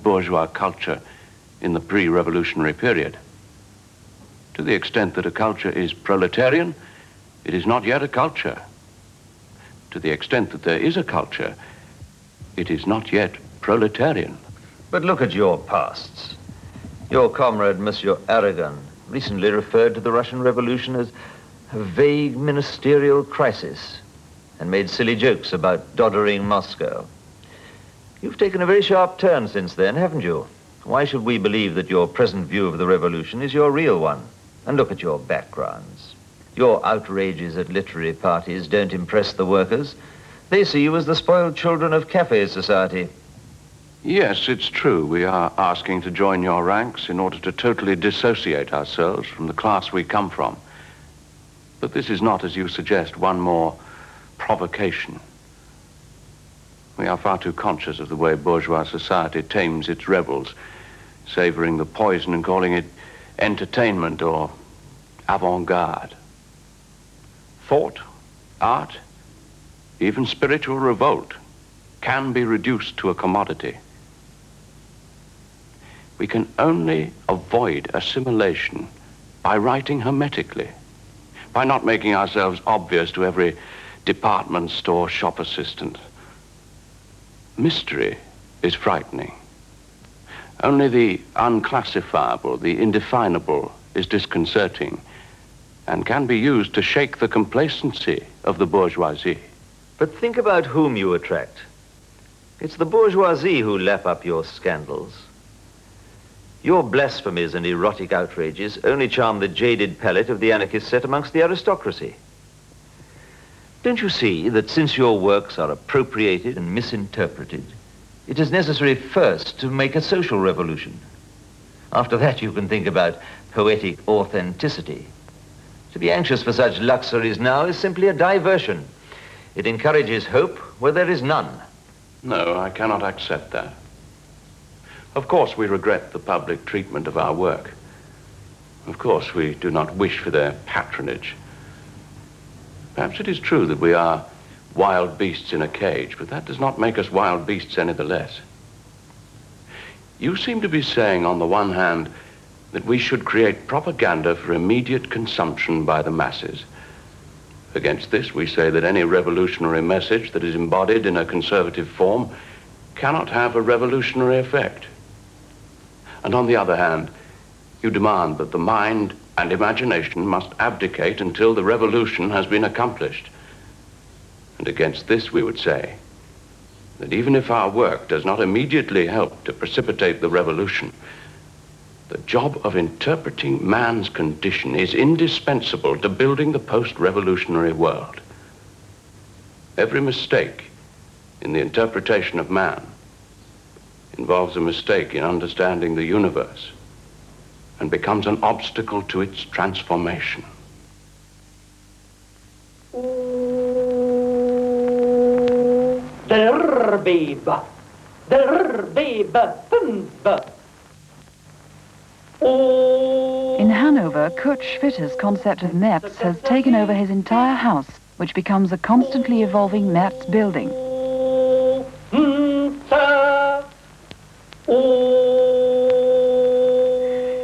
bourgeois culture in the pre-revolutionary period. To the extent that a culture is proletarian, it is not yet a culture. To the extent that there is a culture, it is not yet proletarian. But look at your pasts. Your comrade, Monsieur Aragon, recently referred to the Russian Revolution as a vague ministerial crisis and made silly jokes about doddering Moscow. You've taken a very sharp turn since then, haven't you? Why should we believe that your present view of the revolution is your real one? And look at your backgrounds. Your outrages at literary parties don't impress the workers. They see you as the spoiled children of cafe society. Yes, it's true. We are asking to join your ranks in order to totally dissociate ourselves from the class we come from. But this is not, as you suggest, one more provocation. We are far too conscious of the way bourgeois society tames its rebels, savoring the poison and calling it entertainment or avant-garde. Thought, art, even spiritual revolt can be reduced to a commodity. We can only avoid assimilation by writing hermetically, by not making ourselves obvious to every department store shop assistant. Mystery is frightening. Only the unclassifiable, the indefinable, is disconcerting and can be used to shake the complacency of the bourgeoisie. But think about whom you attract. It's the bourgeoisie who lap up your scandals. Your blasphemies and erotic outrages only charm the jaded palate of the anarchist set amongst the aristocracy. Don't you see that since your works are appropriated and misinterpreted, it is necessary first to make a social revolution? After that, you can think about poetic authenticity. To be anxious for such luxuries now is simply a diversion. It encourages hope where there is none. No, I cannot accept that. Of course, we regret the public treatment of our work. Of course, we do not wish for their patronage. Perhaps it is true that we are wild beasts in a cage, but that does not make us wild beasts any the less. You seem to be saying, on the one hand, that we should create propaganda for immediate consumption by the masses. Against this, we say that any revolutionary message that is embodied in a conservative form cannot have a revolutionary effect. And on the other hand, you demand that the mind and imagination must abdicate until the revolution has been accomplished. And against this, we would say that even if our work does not immediately help to precipitate the revolution, the job of interpreting man's condition is indispensable to building the post-revolutionary world. Every mistake in the interpretation of man involves a mistake in understanding the universe and becomes an obstacle to its transformation. Der Bebe 5. In Hanover, Kurt Schwitter's concept of Metz has taken over his entire house, which becomes a constantly evolving Metz building.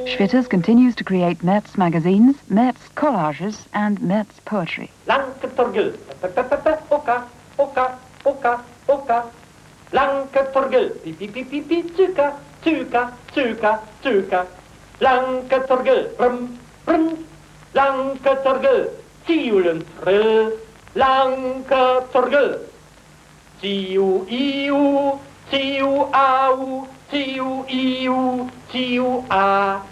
Schwitters continues to create Metz magazines, Metz collages, and Metz poetry. Lanketorgel, brum, brum, Lanketorgel, Tiulen, Lanketorgel, Tiu, iu, Tiu, au, Tiu, iu, Tiu, a,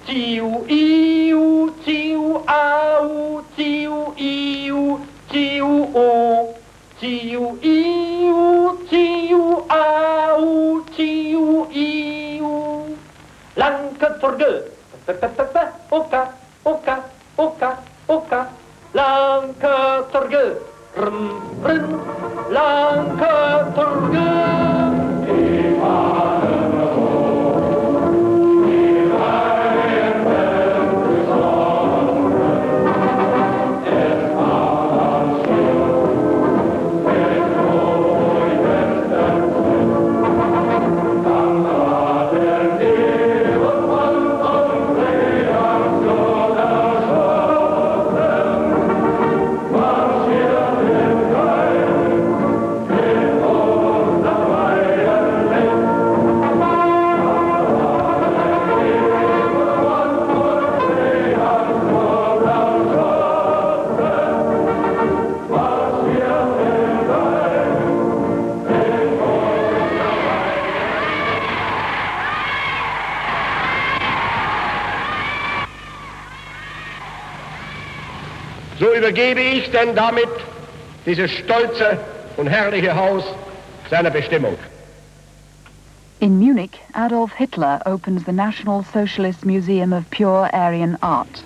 Tiu, iu, Tiu, au, Tiu, iu, Tiu, o, Tiu, iu, Tiu, au, Tiu, iu. Lanketorgel, oka, oka, oka, oka, Lanketorgel, brum, brum, Lanketorgel. So übergebe ich denn damit dieses stolze und herrliche Haus seiner Bestimmung. In Munich, Adolf Hitler opens the National Socialist Museum of Pure Aryan Art.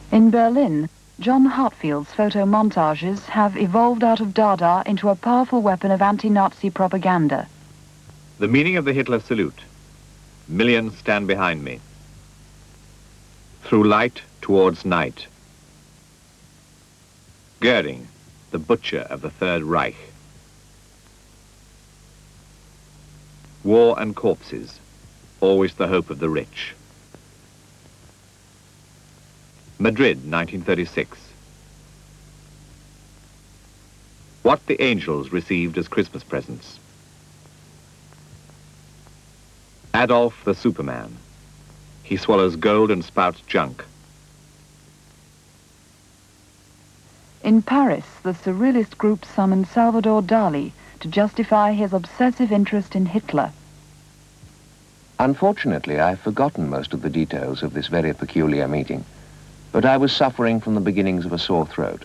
In Berlin, John Hartfield's photo montages have evolved out of Dada into a powerful weapon of anti-Nazi propaganda. The meaning of the Hitler salute. Millions stand behind me. Through light towards night. Goering, the butcher of the Third Reich. War and corpses, always the hope of the rich. Madrid, 1936. What the angels received as Christmas presents. Adolf the Superman. He swallows gold and spouts junk. In Paris, the surrealist group summoned Salvador Dali to justify his obsessive interest in Hitler. Unfortunately, I've forgotten most of the details of this very peculiar meeting. But I was suffering from the beginnings of a sore throat.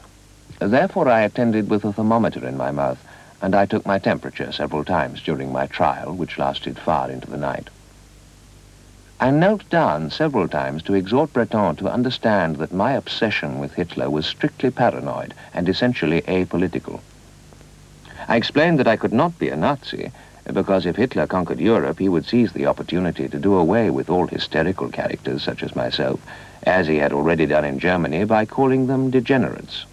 Therefore, I attended with a thermometer in my mouth, and I took my temperature several times during my trial, which lasted far into the night. I knelt down several times to exhort Breton to understand that my obsession with Hitler was strictly paranoid and essentially apolitical. I explained that I could not be a Nazi, because if Hitler conquered Europe, he would seize the opportunity to do away with all hysterical characters such as myself, as he had already done in Germany by calling them degenerates.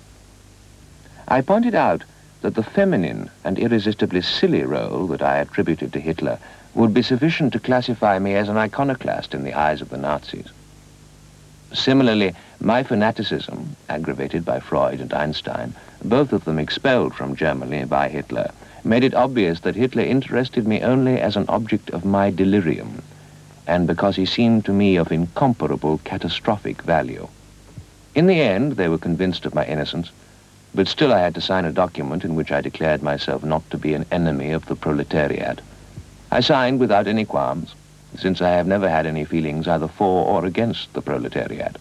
I pointed out that the feminine and irresistibly silly role that I attributed to Hitler would be sufficient to classify me as an iconoclast in the eyes of the Nazis. Similarly, my fanaticism, aggravated by Freud and Einstein, both of them expelled from Germany by Hitler, made it obvious that Hitler interested me only as an object of my delirium, and because he seemed to me of incomparable catastrophic value. In the end, they were convinced of my innocence, but still I had to sign a document in which I declared myself not to be an enemy of the proletariat. I signed without any qualms, since I have never had any feelings either for or against the proletariat.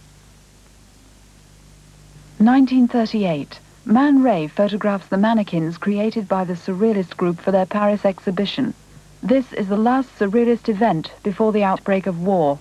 1938. Man Ray photographs the mannequins created by the surrealist group for their Paris exhibition. This is the last surrealist event before the outbreak of war.